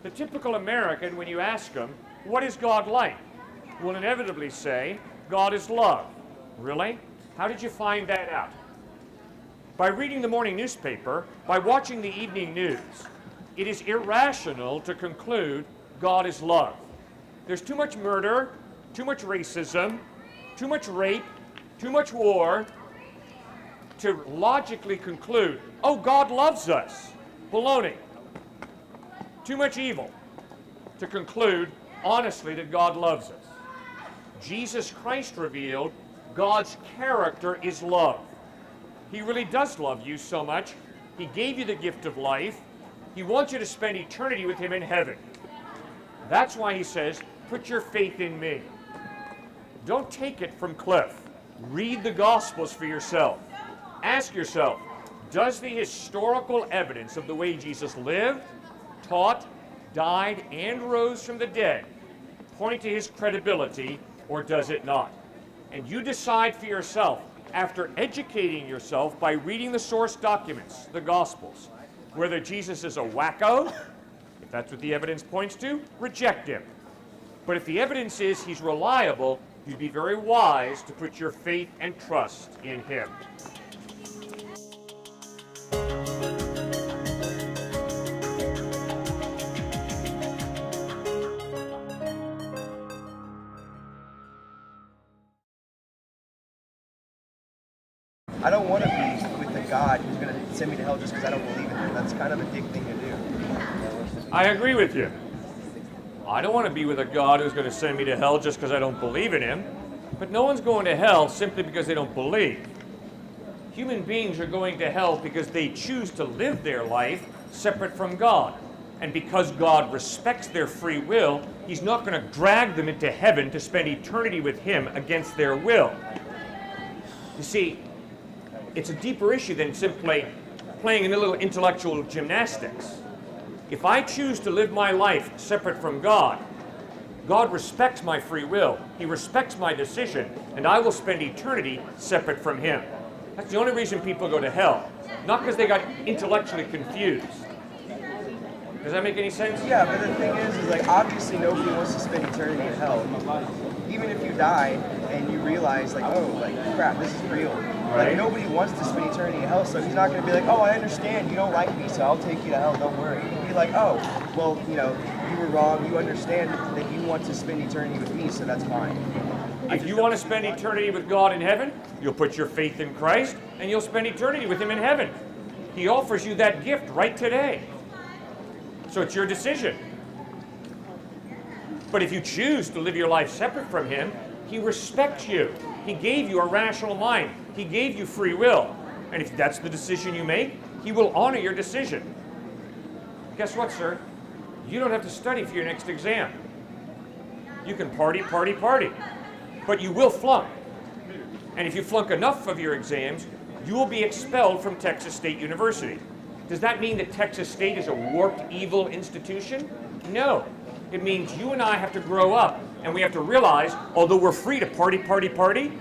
The typical American, when you ask him, what is God like? Will inevitably say, God is love. Really? How did you find that out? By reading the morning newspaper, by watching the evening news. It is irrational to conclude God is love. There's too much murder, too much racism, too much rape, too much war to logically conclude, oh, God loves us. Baloney. Too much evil to conclude honestly that God loves us. Jesus Christ revealed God's character is love. He really does love you so much. He gave you the gift of life. He wants you to spend eternity with him in heaven. That's why he says, put your faith in me. Don't take it from Cliffe. Read the Gospels for yourself. Ask yourself, does the historical evidence of the way Jesus lived, taught, died, and rose from the dead point to his credibility, or does it not? And you decide for yourself, after educating yourself by reading the source documents, the Gospels, whether Jesus is a wacko, if that's what the evidence points to, reject him. But if the evidence is he's reliable, you'd be very wise to put your faith and trust in him. I don't want to be with a God who's going to send me to hell just because I don't believe in him. That's kind of a dick thing to do. I agree with you. I don't want to be with a God who's going to send me to hell just because I don't believe in him. But no one's going to hell simply because they don't believe. Human beings are going to hell because they choose to live their life separate from God. And because God respects their free will, he's not going to drag them into heaven to spend eternity with him against their will. You see, it's a deeper issue than simply playing a little intellectual gymnastics. If I choose to live my life separate from God, God respects my free will. He respects my decision, and I will spend eternity separate from him. That's the only reason people go to hell, not because they got intellectually confused. Does that make any sense? Yeah, but the thing is like, obviously nobody wants to spend eternity in hell. Even if you die and you realize, like, oh, like, crap, this is real. Right. Like, nobody wants to spend eternity in hell, so he's not going to be like, oh, I understand, you don't like me, so I'll take you to hell, don't worry. He'll be like, oh, well, you know, you were wrong, you understand that you want to spend eternity with me, so that's fine. If you want to spend eternity with God in heaven, you'll put your faith in Christ, and you'll spend eternity with him in heaven. He offers you that gift right today. So it's your decision. But if you choose to live your life separate from him, he respects you. He gave you a rational mind. He gave you free will. And if that's the decision you make, he will honor your decision. Guess what, sir? You don't have to study for your next exam. You can party, party, party. But you will flunk. And if you flunk enough of your exams, you will be expelled from Texas State University. Does that mean that Texas State is a warped, evil institution? No. It means you and I have to grow up, and we have to realize, although we're free to party, party, party,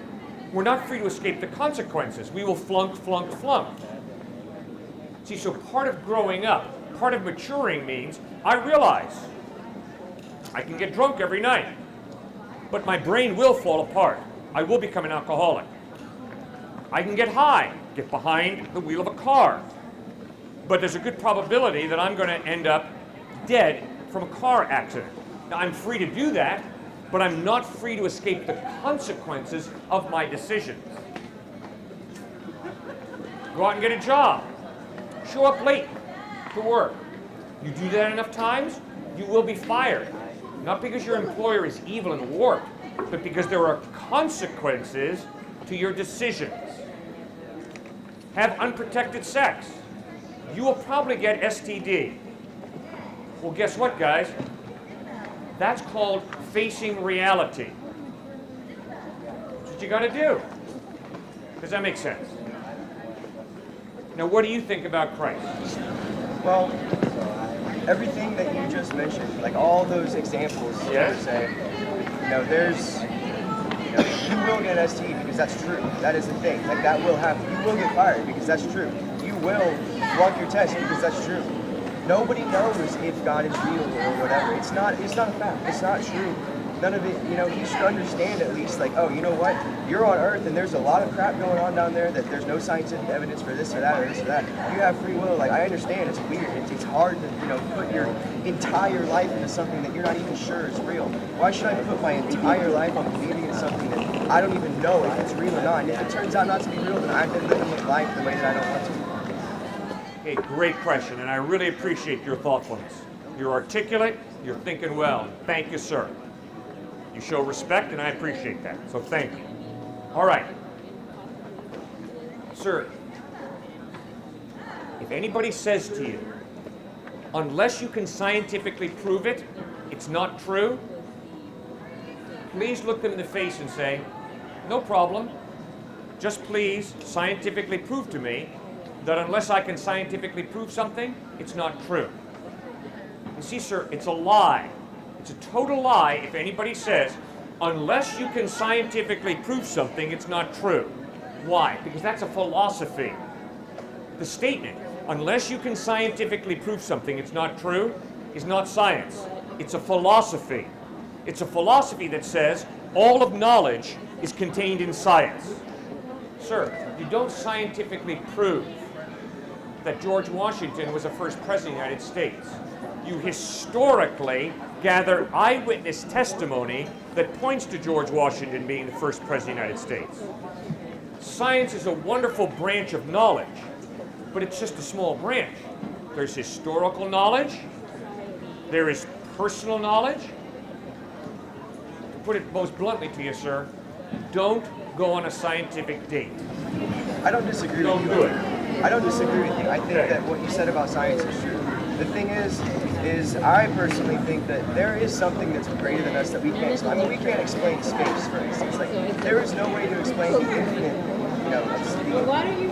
we're not free to escape the consequences. We will flunk, flunk, flunk. See, so part of growing up, part of maturing means I realize I can get drunk every night, but my brain will fall apart. I will become an alcoholic. I can get high, get behind the wheel of a car, but there's a good probability that I'm going to end up dead from a car accident. Now, I'm free to do that, but I'm not free to escape the consequences of my decisions. Go out and get a job. Show up late to work. You do that enough times, you will be fired. Not because your employer is evil and warped, but because there are consequences to your decisions. Have unprotected sex. You will probably get STD. Well, guess what, guys? That's called facing reality. That's what you got to do. Does that make sense? Now, what do you think about Christ? Well, everything that you just mentioned, like all those examples, Yes. say, there's, you will get an STD because that's true. That is the thing. Like, that will happen. You will get fired because that's true. You will flunk your test because that's true. Nobody knows if God is real or whatever. It's not a fact. It's not true. None of it, he should understand at least, like, oh, you know what? You're on Earth and there's a lot of crap going on down there that there's no scientific evidence for this or that or this or that. You have free will. Like, I understand it's weird. It's hard to, put your entire life into something that you're not even sure is real. Why should I put my entire life on believing in something that I don't even know if it's real or not? And if it turns out not to be real, then I've been living life the way that I don't want to. Okay, great question, and I really appreciate your thoughtfulness. You're articulate, you're thinking well. Thank you, sir. You show respect, and I appreciate that, so thank you. All right. Sir, if anybody says to you, unless you can scientifically prove it, it's not true, please look them in the face and say, no problem. Just please scientifically prove to me that unless I can scientifically prove something, it's not true. You see, sir, it's a lie. It's a total lie if anybody says, unless you can scientifically prove something, it's not true. Why? Because that's a philosophy. The statement, unless you can scientifically prove something, it's not true, is not science. It's a philosophy. It's a philosophy that says all of knowledge is contained in science. Sir, you don't scientifically prove that George Washington was the first president of the United States. You historically gather eyewitness testimony that points to George Washington being the first president of the United States. Science is a wonderful branch of knowledge, but it's just a small branch. There's historical knowledge, there is personal knowledge. To put it most bluntly to you, sir, don't go on a scientific date. I don't disagree with you. Don't do it. I don't disagree with you. I think that what you said about science is true. The thing is I personally think that there is something that's greater than us that we can't explain. I mean, we can't explain space, for instance. Like, there is no way to explain the infinite,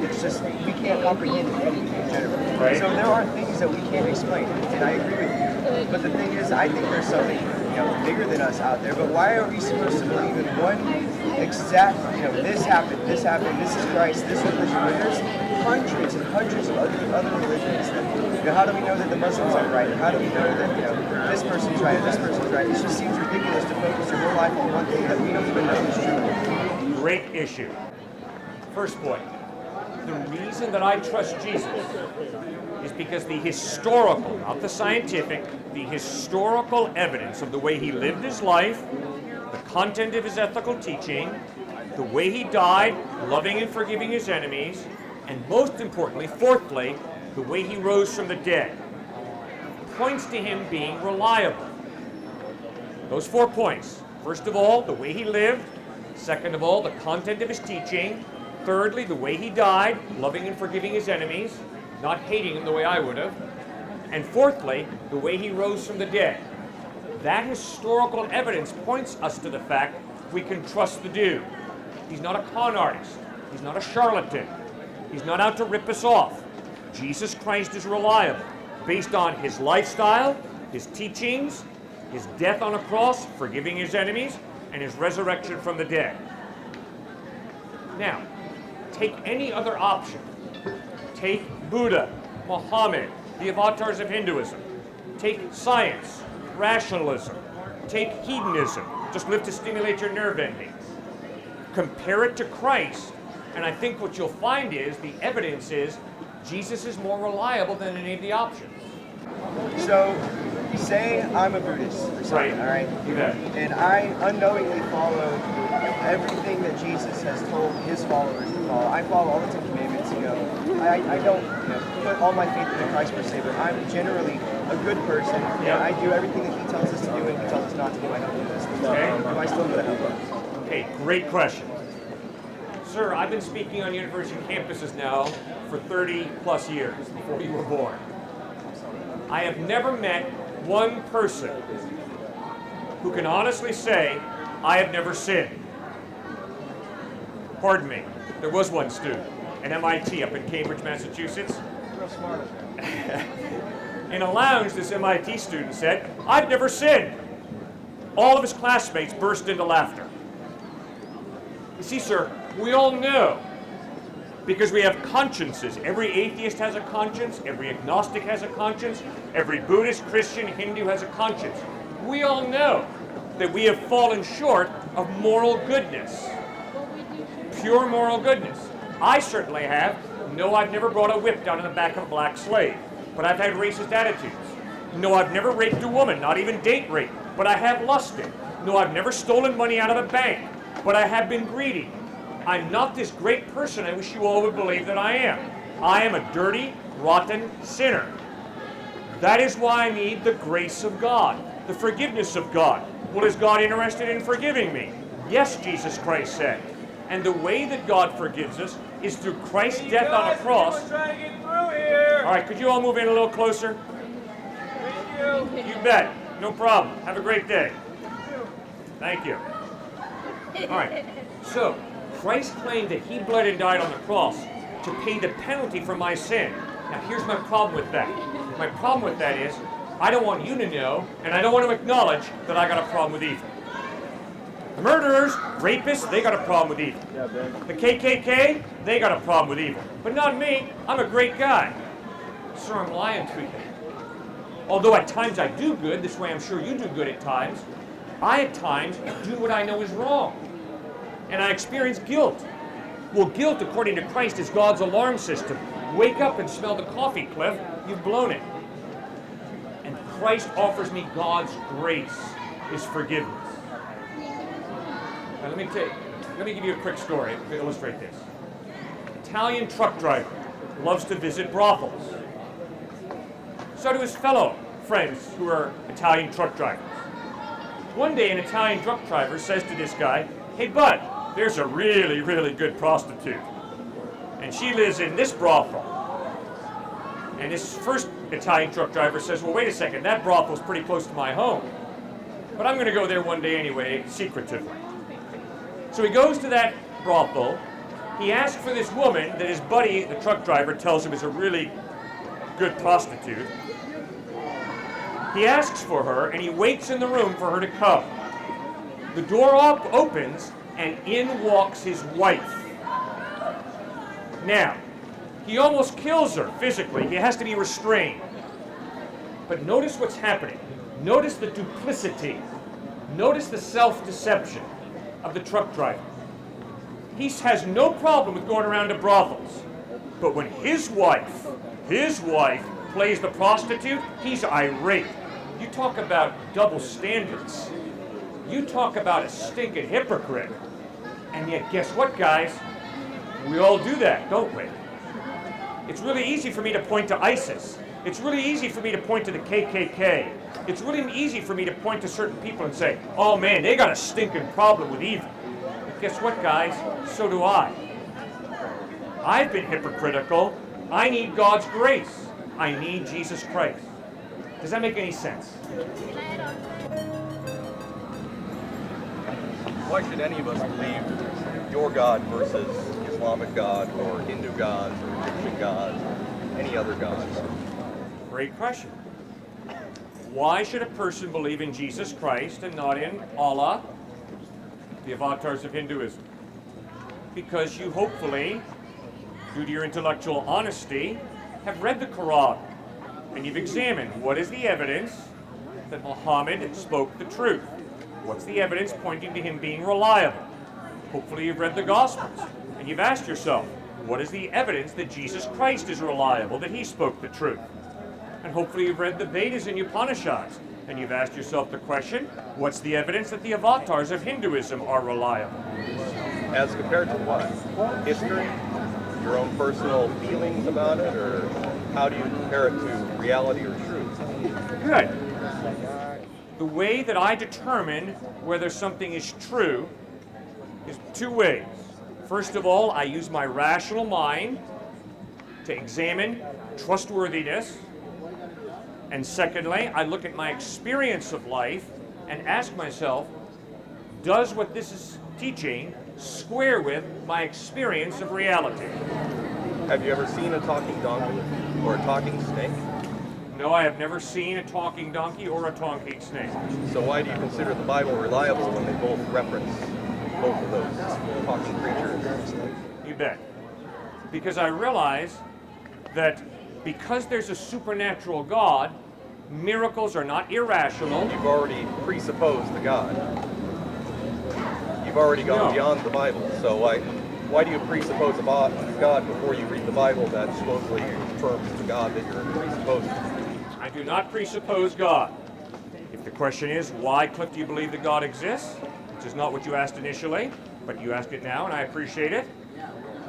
it's just, we can't comprehend infinity in general. Right. So there are things that we can't explain, and I agree with you. But the thing is, I think there's something, bigger than us out there. But why are we supposed to believe in one exact, this happened, this is Christ, this religion, when there's hundreds and hundreds of other religions that, how do we know that the Muslims are right? How do we know that, this person's right, this person's right? It just seems ridiculous to focus your whole life on one thing that we don't even know is true. Great issue. First point, the reason that I trust Jesus is because the historical, not the scientific, the historical evidence of the way he lived his life, the content of his ethical teaching, the way he died, loving and forgiving his enemies, and most importantly, fourthly, the way he rose from the dead, points to him being reliable. Those 4 points. First of all, the way he lived. Second of all, the content of his teaching. Thirdly, the way he died, loving and forgiving his enemies, not hating them the way I would have. And fourthly, the way he rose from the dead. That historical evidence points us to the fact we can trust the dude. He's not a con artist. He's not a charlatan. He's not out to rip us off. Jesus Christ is reliable, based on his lifestyle, his teachings, his death on a cross, forgiving his enemies, and his resurrection from the dead. Now, take any other option. Take Buddha, Muhammad, the avatars of Hinduism. Take science, rationalism. Take hedonism, just live to stimulate your nerve endings. Compare it to Christ, and I think what you'll find is the evidence is Jesus is more reliable than any of the options. So, say I'm a Buddhist or something, all right? Yeah. And I unknowingly follow everything that Jesus has told his followers to follow. I follow all the 10 Commandments, I don't put all my faith in Christ per se, but I'm generally a good person. Yeah. I do everything that he tells us to do and he tells us not to do. I don't do this. Okay. Am I still going to help? Okay, great question. Sir, I've been speaking on university campuses now for 30 plus years, before you were born. I have never met one person who can honestly say, I have never sinned. Pardon me, there was one student at MIT up in Cambridge, Massachusetts. Real smart. In a lounge, this MIT student said, I've never sinned. All of his classmates burst into laughter. You see, sir, we all know Because we have consciences. Every atheist has a conscience. Every agnostic has a conscience. Every Buddhist, Christian, Hindu has a conscience. We all know that we have fallen short of moral goodness. Pure moral goodness. I certainly have. No, I've never brought a whip down in the back of a black slave. But I've had racist attitudes. No, I've never raped a woman, not even date rape. But I have lusted. No, I've never stolen money out of a bank. But I have been greedy. I'm not this great person I wish you all would believe that I am. I am a dirty, rotten sinner. That is why I need the grace of God, the forgiveness of God. Well, is God interested in forgiving me? Yes, Jesus Christ said. And the way that God forgives us is through Christ's death on a cross. All right, could you all move in a little closer? You bet. No problem. Have a great day. Thank you. All right. So, Christ claimed that he bled and died on the cross to pay the penalty for my sin. Now, here's my problem with that. My problem with that is, I don't want you to know, and I don't want to acknowledge that I got a problem with evil. The murderers, rapists, they got a problem with evil. The KKK, they got a problem with evil. But not me. I'm a great guy. Sir, I'm lying to you. Although at times I do good, this way I'm sure you do good at times, I at times do what I know is wrong. And I experience guilt. Well, guilt, according to Christ, is God's alarm system. Wake up and smell the coffee, Cliff. You've blown it. And Christ offers me God's grace, his forgiveness. Now, let me give you a quick story to illustrate this. Italian truck driver loves to visit brothels. So do his fellow friends who are Italian truck drivers. One day, an Italian truck driver says to this guy, "Hey, bud, there's a really, really good prostitute. And she lives in this brothel." And this first Italian truck driver says, "Well, wait a second, that brothel's pretty close to my home. But I'm going to go there one day anyway, secretively." So he goes to that brothel. He asks for this woman that his buddy, the truck driver, tells him is a really good prostitute. He asks for her, and he waits in the room for her to come. The door opens, and in walks his wife. Now, he almost kills her physically. He has to be restrained. But notice what's happening. Notice the duplicity. Notice the self-deception of the truck driver. He has no problem with going around to brothels. But when his wife plays the prostitute, he's irate. You talk about double standards. You talk about a stinking hypocrite. And yet, guess what, guys? We all do that, don't we? It's really easy for me to point to ISIS. It's really easy for me to point to the KKK. It's really easy for me to point to certain people and say, "Oh man, they got a stinking problem with evil." But guess what, guys? So do I. I've been hypocritical. I need God's grace. I need Jesus Christ. Does that make any sense? Why should any of us believe your God versus Islamic God or Hindu gods or Egyptian gods or any other gods? Great question. Why should a person believe in Jesus Christ and not in Allah, the avatars of Hinduism? Because you hopefully, due to your intellectual honesty, have read the Quran and you've examined what is the evidence that Muhammad spoke the truth. What's the evidence pointing to him being reliable? Hopefully you've read the Gospels and you've asked yourself, what is the evidence that Jesus Christ is reliable, that he spoke the truth? And hopefully you've read the Vedas and Upanishads and you've asked yourself the question, what's the evidence that the avatars of Hinduism are reliable? As compared to what? History? Your own personal feelings about it? Or how do you compare it to reality or truth? Good. The way that I determine whether something is true is two ways. First of all, I use my rational mind to examine trustworthiness. And secondly, I look at my experience of life and ask myself, does what this is teaching square with my experience of reality? Have you ever seen a talking donkey or a talking snake? No, I have never seen a talking donkey or a talking snake. So why do you consider the Bible reliable when they both reference both of those talking creatures? You bet. because I realize that because there's a supernatural God, miracles are not irrational. You've already presupposed the God. You've already gone beyond the Bible. So why do you presuppose a God before you read the Bible that supposedly confirms the God that you're presupposing? I do not presuppose God. If the question is, why, Cliff, do you believe that God exists? Which is not what you asked initially, but you asked it now, and I appreciate it.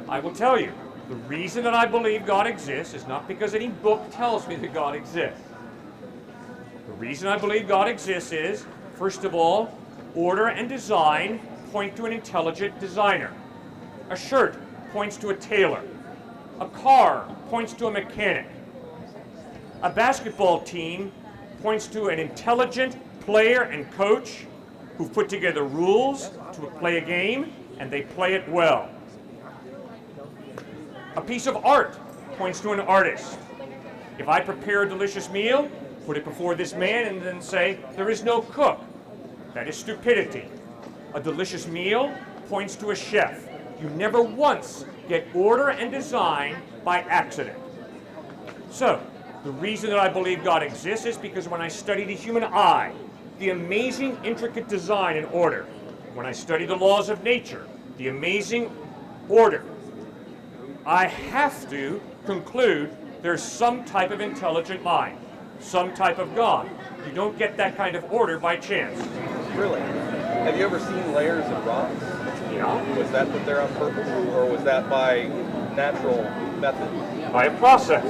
I will tell you, the reason that I believe God exists is not because any book tells me that God exists. The reason I believe God exists is, first of all, order and design point to an intelligent designer. A shirt points to a tailor. A car points to a mechanic. A basketball team points to an intelligent player and coach who've put together rules to play a game, and they play it well. A piece of art points to an artist. If I prepare a delicious meal, put it before this man, and then say, there is no cook, that is stupidity. A delicious meal points to a chef. You never once get order and design by accident. So, the reason that I believe God exists is because when I study the human eye, the amazing intricate design and order, when I study the laws of nature, the amazing order, I have to conclude there's some type of intelligent mind, some type of God. You don't get that kind of order by chance. Really? Have you ever seen layers of rocks? Yeah. Was that put there on purpose, or was that by natural method? By a process.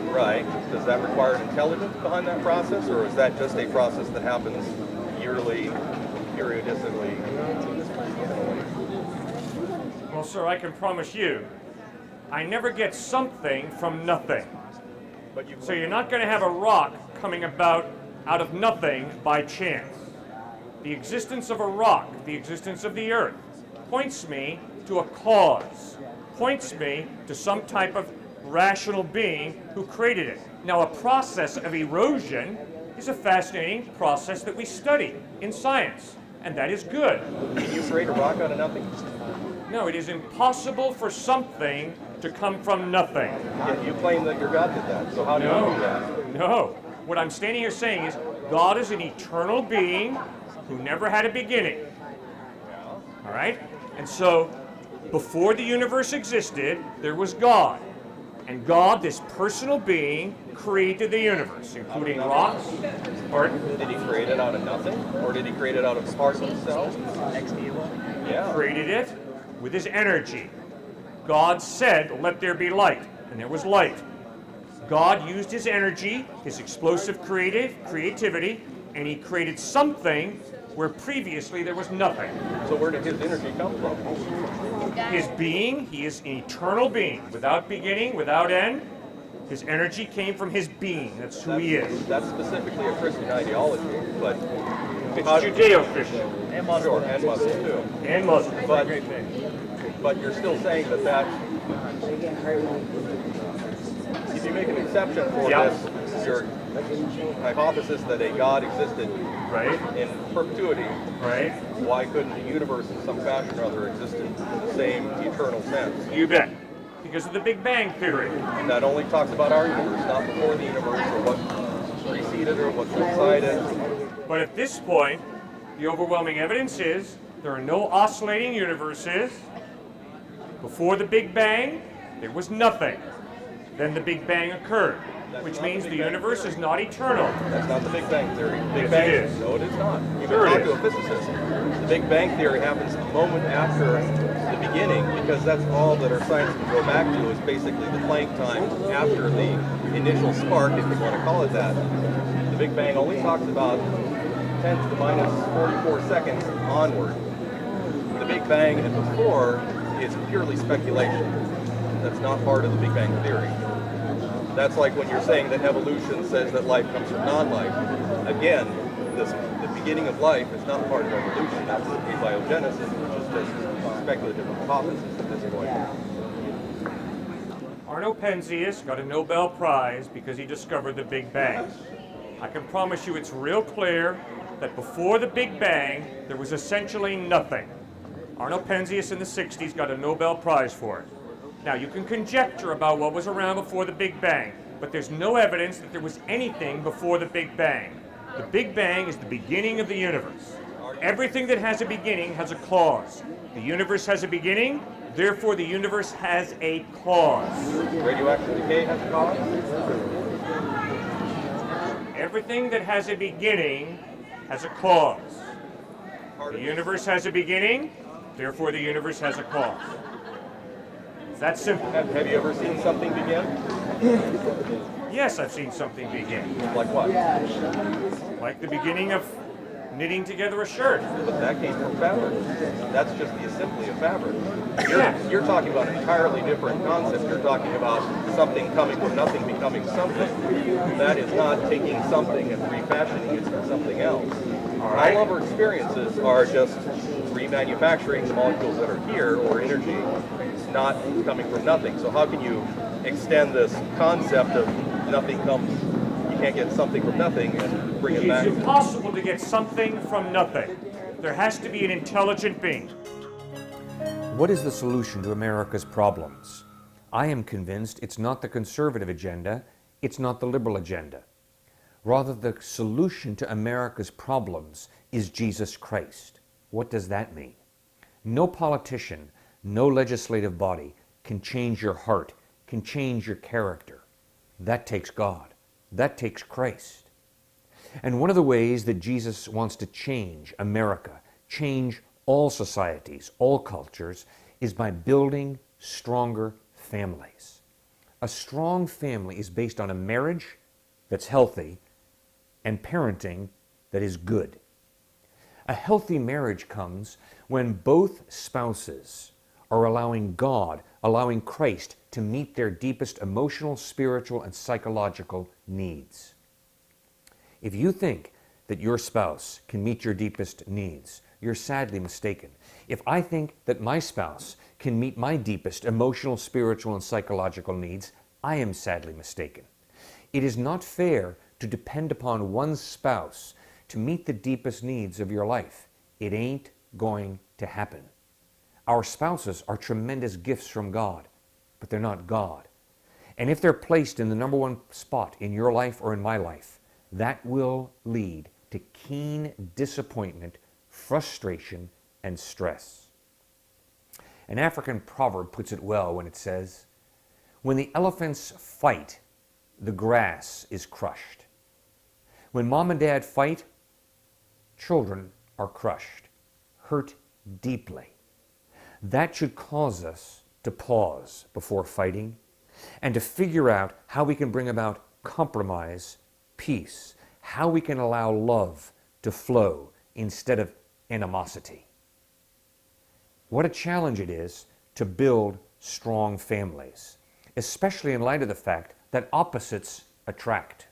Right. Does that require an intelligence behind that process, or is that just a process that happens yearly, periodically? Well, sir, I can promise you, I never get something from nothing. But you. So you're not going to have a rock coming about out of nothing by chance. The existence of a rock, the existence of the earth, points me to a cause, points me to some type of rational being who created it. Now, a process of erosion is a fascinating process that we study in science, and that is good. Can you create a rock out of nothing? No, it is impossible for something to come from nothing. Yet you claim that your God did that, so how do you do that? No. What I'm standing here saying is God is an eternal being who never had a beginning. All right? And so, before the universe existed, there was God. And God, this personal being, created the universe, including rocks. Pardon? Did he create it out of nothing, or did he create it out of parts of himself? Yeah. Created it with his energy. God said, let there be light, and there was light. God used his energy, his explosive creativity, and he created something where previously there was nothing. So where did his energy come from? His being, he is an eternal being, without beginning, without end. His energy came from his being. That's who he is. That's specifically a Christian ideology, but It's Judeo-Christian. and Muslim, and Muslim too. And Muslim. But you're still saying that if you make an exception for this, your hypothesis that a God existed Right? in perpetuity, Right? why couldn't the universe in some fashion or other exist in the same eternal sense? You bet. Because of the Big Bang Theory. That only talks about our universe, not before the universe or what preceded or what's inside it. But at this point, the overwhelming evidence is there are no oscillating universes. Before the Big Bang, there was nothing. Then the Big Bang occurred, which means the universe is not eternal. That's not the Big Bang Theory. Big Yes, Bang, it is. No, it is not. You Sure can it talk to a physicist. The Big Bang Theory happens the moment after the beginning, because that's all that our science can go back to is basically the Planck time after the initial spark, if you want to call it that. The Big Bang only talks about 10 to the minus 44 seconds onward. The Big Bang and before is purely speculation. That's not part of the Big Bang Theory. That's like when you're saying that evolution says that life comes from non-life. Again, the beginning of life is not part of evolution. That's abiogenesis, which is just speculative hypothesis at this point. Arno Penzias got a Nobel Prize because he discovered the Big Bang. I can promise you it's real clear that before the Big Bang, there was essentially nothing. Arno Penzias in the 60s got a Nobel Prize for it. Now, you can conjecture about what was around before the Big Bang, but there's no evidence that there was anything before the Big Bang. The Big Bang is the beginning of the universe. Everything that has a beginning has a cause. The universe has a beginning, therefore the universe has a cause. Radioactive decay has a cause? Everything that has a beginning has a cause. The universe has a beginning, therefore the universe has a cause. It's that simple. Have you ever seen something begin? Yes, I've seen something begin. Like what? Like the beginning of knitting together a shirt. But that came from fabric. That's just the assembly of fabric. Yes. You're talking about an entirely different concept. You're talking about something coming from nothing becoming something. That is not taking something and refashioning it for something else. right. All of our experiences are just remanufacturing the molecules that are here, or energy, not coming from nothing. So how can you extend this concept of nothing comes, you can't get something from nothing and bring it back? It's impossible to get something from nothing. There has to be an intelligent being. What is the solution to America's problems? I am convinced it's not the conservative agenda, it's not the liberal agenda. Rather, the solution to America's problems is Jesus Christ. What does that mean? No politician, no legislative body can change your heart, can change your character. That takes God. That takes Christ. And one of the ways that Jesus wants to change America, change all societies, all cultures, is by building stronger families. A strong family is based on a marriage that's healthy and parenting that is good. A healthy marriage comes when both spouses are allowing God, allowing Christ to meet their deepest emotional, spiritual, and psychological needs. If you think that your spouse can meet your deepest needs, you're sadly mistaken. If I think that my spouse can meet my deepest emotional, spiritual, and psychological needs, I am sadly mistaken. It is not fair to depend upon one spouse to meet the deepest needs of your life. It ain't going to happen. Our spouses are tremendous gifts from God, but they're not God. And if they're placed in the number one spot in your life or in my life, that will lead to keen disappointment, frustration, and stress. An African proverb puts it well when it says, "When the elephants fight, the grass is crushed. When mom and dad fight, children are crushed, hurt deeply." That should cause us to pause before fighting and to figure out how we can bring about compromise, peace, how we can allow love to flow instead of animosity. What a challenge it is to build strong families, especially in light of the fact that opposites attract.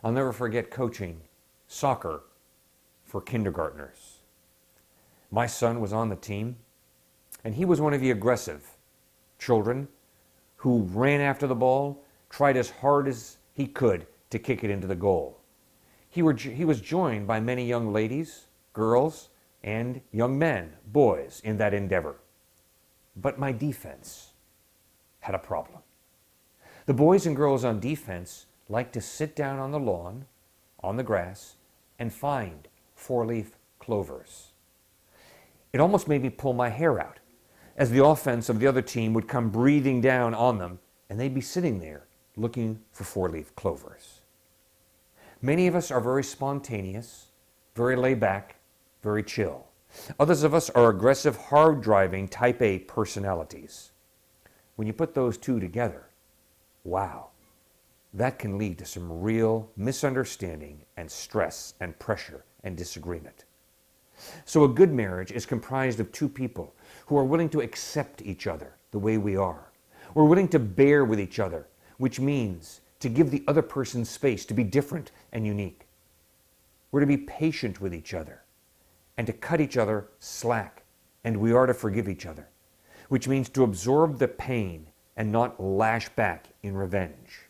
I'll never forget coaching soccer for kindergartners. My son was on the team, and he was one of the aggressive children who ran after the ball, tried as hard as he could to kick it into the goal. He was joined by many young ladies, girls, and young men, boys, in that endeavor. But my defense had a problem. The boys and girls on defense liked to sit down on the lawn, on the grass, and find four-leaf clovers. It almost made me pull my hair out as the offense of the other team would come breathing down on them, and they'd be sitting there looking for four-leaf clovers. Many of us are very spontaneous, very laid back, very chill. Others of us are aggressive, hard-driving, type A personalities. When you put those two together, wow, that can lead to some real misunderstanding and stress and pressure and disagreement. So a good marriage is comprised of two people who are willing to accept each other the way we are. We're willing to bear with each other, which means to give the other person space to be different and unique. We're to be patient with each other and to cut each other slack, and we are to forgive each other, which means to absorb the pain and not lash back in revenge.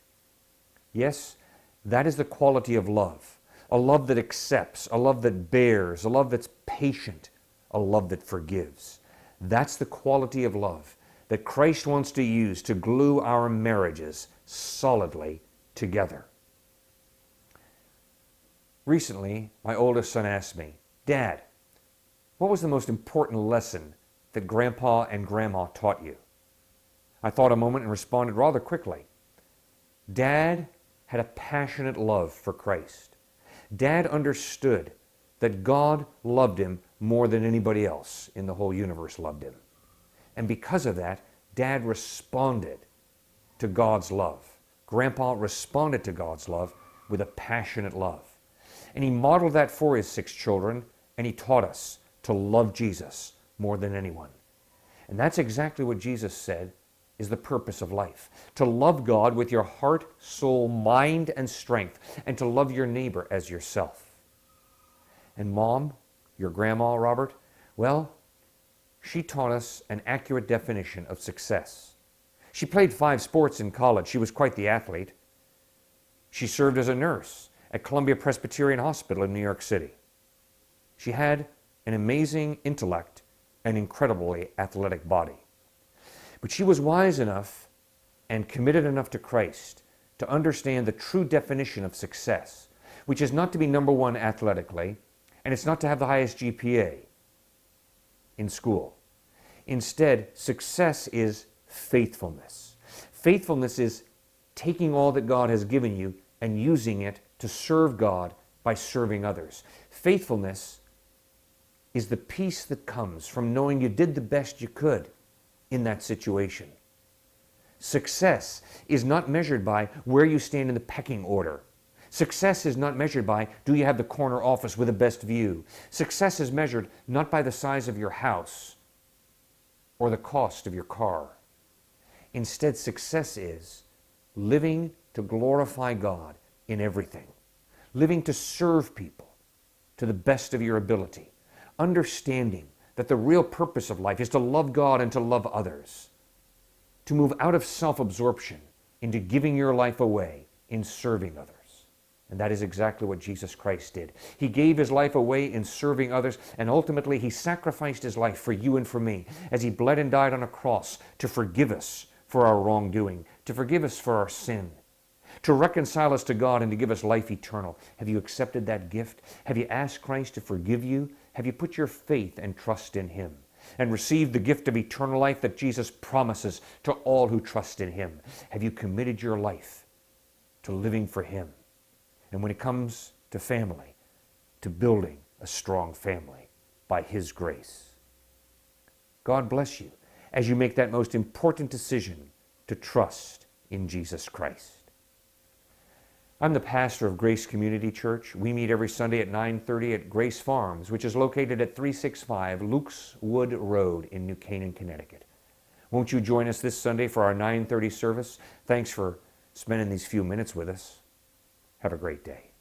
Yes, that is the quality of love. A love that accepts, a love that bears, a love that's patient, a love that forgives. That's the quality of love that Christ wants to use to glue our marriages solidly together. Recently, my oldest son asked me, "Dad, what was the most important lesson that Grandpa and Grandma taught you?" I thought a moment and responded rather quickly. Dad had a passionate love for Christ. Dad understood that God loved him more than anybody else in the whole universe loved him. And because of that, Dad responded to God's love. Grandpa responded to God's love with a passionate love. And he modeled that for his 6 children, and he taught us to love Jesus more than anyone. And that's exactly what Jesus said is the purpose of life. To love God with your heart, soul, mind, and strength, and to love your neighbor as yourself. And Mom, your grandma, Robert, well, she taught us an accurate definition of success. She played 5 sports in college. She was quite the athlete. She served as a nurse at Columbia Presbyterian Hospital in New York City. She had an amazing intellect and incredibly athletic body. But she was wise enough and committed enough to Christ to understand the true definition of success, which is not to be number 1 athletically, and it's not to have the highest GPA in school. Instead, success is faithfulness. Faithfulness is taking all that God has given you and using it to serve God by serving others. Faithfulness is the peace that comes from knowing you did the best you could in that situation. Success is not measured by where you stand in the pecking order. Success is not measured by, do you have the corner office with the best view? Success is measured not by the size of your house or the cost of your car. Instead, success is living to glorify God in everything, living to serve people to the best of your ability, understanding that the real purpose of life is to love God and to love others, to move out of self-absorption into giving your life away in serving others. And that is exactly what Jesus Christ did. He gave his life away in serving others, and ultimately he sacrificed his life for you and for me as he bled and died on a cross to forgive us for our wrongdoing, to forgive us for our sin, to reconcile us to God and to give us life eternal. Have you accepted that gift? Have you asked Christ to forgive you? Have you put your faith and trust in him and received the gift of eternal life that Jesus promises to all who trust in him? Have you committed your life to living for him? And when it comes to family, to building a strong family by his grace. God bless you as you make that most important decision to trust in Jesus Christ. I'm the pastor of Grace Community Church. We meet every Sunday at 9:30 at Grace Farms, which is located at 365 Luke's Wood Road in New Canaan, Connecticut. Won't you join us this Sunday for our 9:30 service? Thanks for spending these few minutes with us. Have a great day.